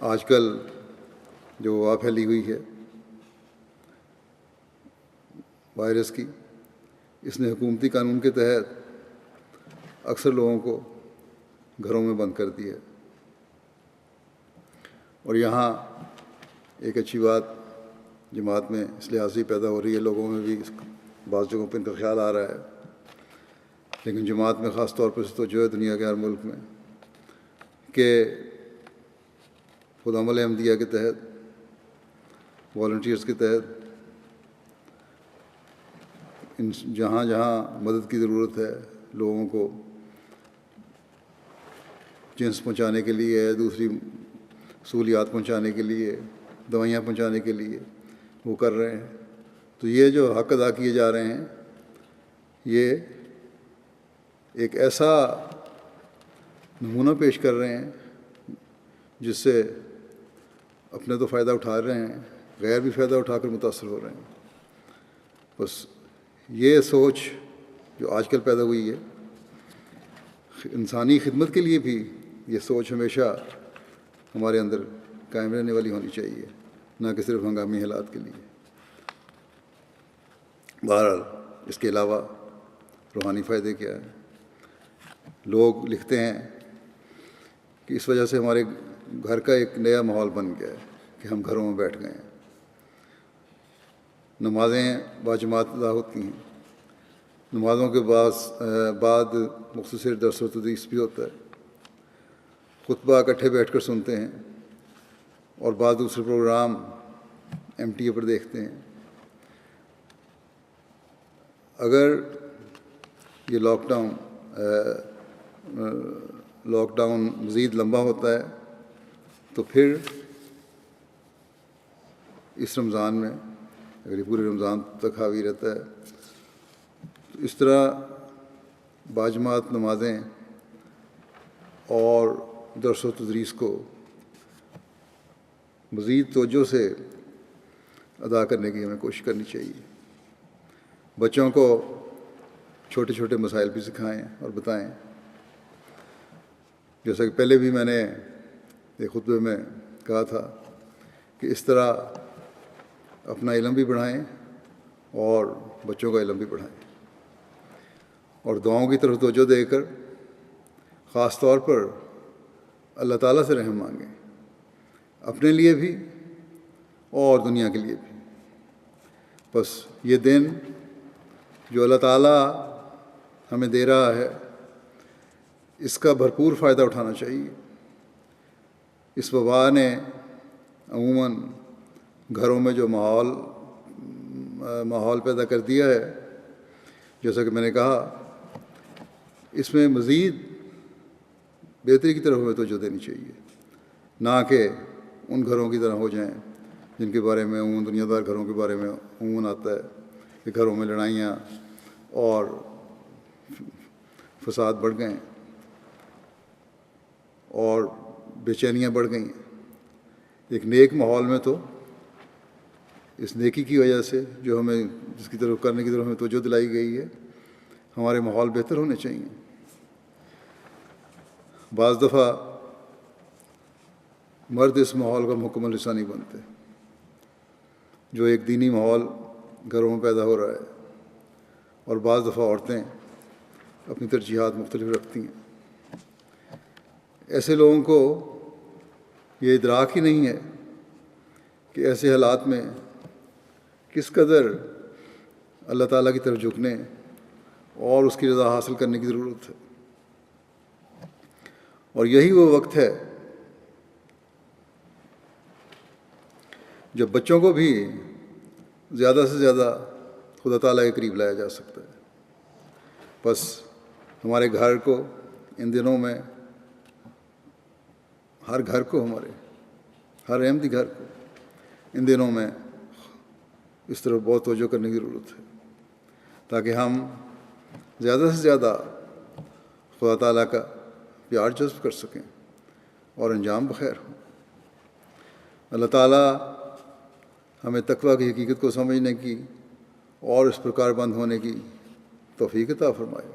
آج کل جو وبا پھیلی ہوئی ہے وائرس کی، اس نے حکومتی قانون کے تحت اکثر لوگوں کو گھروں میں بند کر دیا ہے۔ اور یہاں ایک اچھی بات جماعت میں اس لحاظ سے پیدا ہو رہی ہے، لوگوں میں بھی بعض جگہوں پہ ان کا خیال آ رہا ہے، لیکن جماعت میں خاص طور پر تو جو ہے دنیا کے ہر ملک میں کہ خود عمل احمدیہ کے تحت، والنٹیئرز کے تحت جہاں جہاں مدد کی ضرورت ہے، لوگوں کو جنس پہنچانے کے لیے، دوسری سہولیات پہنچانے کے لیے، دوائیاں پہنچانے کے لیے وہ کر رہے ہیں۔ تو یہ جو حق ادا کیے جا رہے ہیں، یہ ایک ایسا نمونہ پیش کر رہے ہیں جس سے اپنے تو فائدہ اٹھا رہے ہیں، غیر بھی فائدہ اٹھا کر متاثر ہو رہے ہیں۔ بس یہ سوچ جو آج کل پیدا ہوئی ہے، انسانی خدمت کے لیے بھی یہ سوچ ہمیشہ ہمارے اندر قائم رہنے والی ہونی چاہیے، نہ کہ صرف ہنگامی حالات کے لیے۔ بہرحال اس کے علاوہ روحانی فائدے کیا ہیں؟ لوگ لکھتے ہیں کہ اس وجہ سے ہمارے گھر کا ایک نیا ماحول بن گیا ہے کہ ہم گھروں میں بیٹھ گئے ہیں، نمازیں باجماعت ادا ہوتی ہیں، نمازوں کے بعد مختصر درس و تدریس بھی ہوتا ہے، خطبہ اکٹھے بیٹھ کر سنتے ہیں، اور بعض دوسرے پروگرام ایم ٹی اے پر دیکھتے ہیں۔ اگر یہ لاک ڈاؤن مزید لمبا ہوتا ہے تو پھر اس رمضان میں، اگر یہ پورے رمضان تک حاوی رہتا ہے، تو اس طرح باجماعت نمازیں اور درس و تدریس کو مزید توجہ سے ادا کرنے کی ہمیں کوشش کرنی چاہیے۔ بچوں کو چھوٹے چھوٹے مسائل بھی سکھائیں اور بتائیں، جیسا کہ پہلے بھی میں نے ایک خطبے میں کہا تھا کہ اس طرح اپنا علم بھی بڑھائیں اور بچوں کا علم بھی بڑھائیں، اور دعاؤں کی طرف توجہ دے کر خاص طور پر اللہ تعالیٰ سے رحم مانگیں، اپنے لیے بھی اور دنیا کے لیے بھی۔ بس یہ دن جو اللہ تعالیٰ ہمیں دے رہا ہے، اس کا بھرپور فائدہ اٹھانا چاہیے۔ اس وبا نے عموماً گھروں میں جو ماحول پیدا کر دیا ہے، جیسا کہ میں نے کہا، اس میں مزید بہتری کی طرف ہمیں توجہ دینی چاہیے، نہ کہ ان گھروں کی طرح ہو جائیں جن کے بارے میں عموماً دنیا دار گھروں کے بارے میں عموماً آتا ہے کہ گھروں میں لڑائیاں اور فساد بڑھ گئے ہیں اور بے چینیاں بڑھ گئی ہیں۔ ایک نیک ماحول میں تو اس نیکی کی وجہ سے جو ہمیں جس کی طرف کرنے کی طرف ہمیں توجہ دلائی گئی ہے، ہمارے ماحول بہتر ہونے چاہیے۔ بعض دفعہ مرد اس ماحول کا مکمل حصہ نہیں بنتے، جو ایک دینی ماحول گھروں میں پیدا ہو رہا ہے، اور بعض دفعہ عورتیں اپنی ترجیحات مختلف رکھتی ہیں۔ ایسے لوگوں کو یہ ادراک ہی نہیں ہے کہ ایسے حالات میں کس قدر اللہ تعالیٰ کی طرف جھکنے اور اس کی رضا حاصل کرنے کی ضرورت ہے۔ اور یہی وہ وقت ہے جب بچوں کو بھی زیادہ سے زیادہ خدا تعالیٰ کے قریب لایا جا سکتا ہے۔ بس ہمارے گھر کو ان دنوں میں، ہر گھر کو، ہر احمدی گھر کو ان دنوں میں اس طرف بہت توجہ کرنے کی ضرورت ہے، تاکہ ہم زیادہ سے زیادہ خدا تعالیٰ کا پیار جذب کر سکیں اور انجام بخیر ہو۔ اللہ تعالیٰ ہمیں تقویٰ کی حقیقت کو سمجھنے کی اور اس پر کاربند ہونے کی توفیق عطا فرمائے۔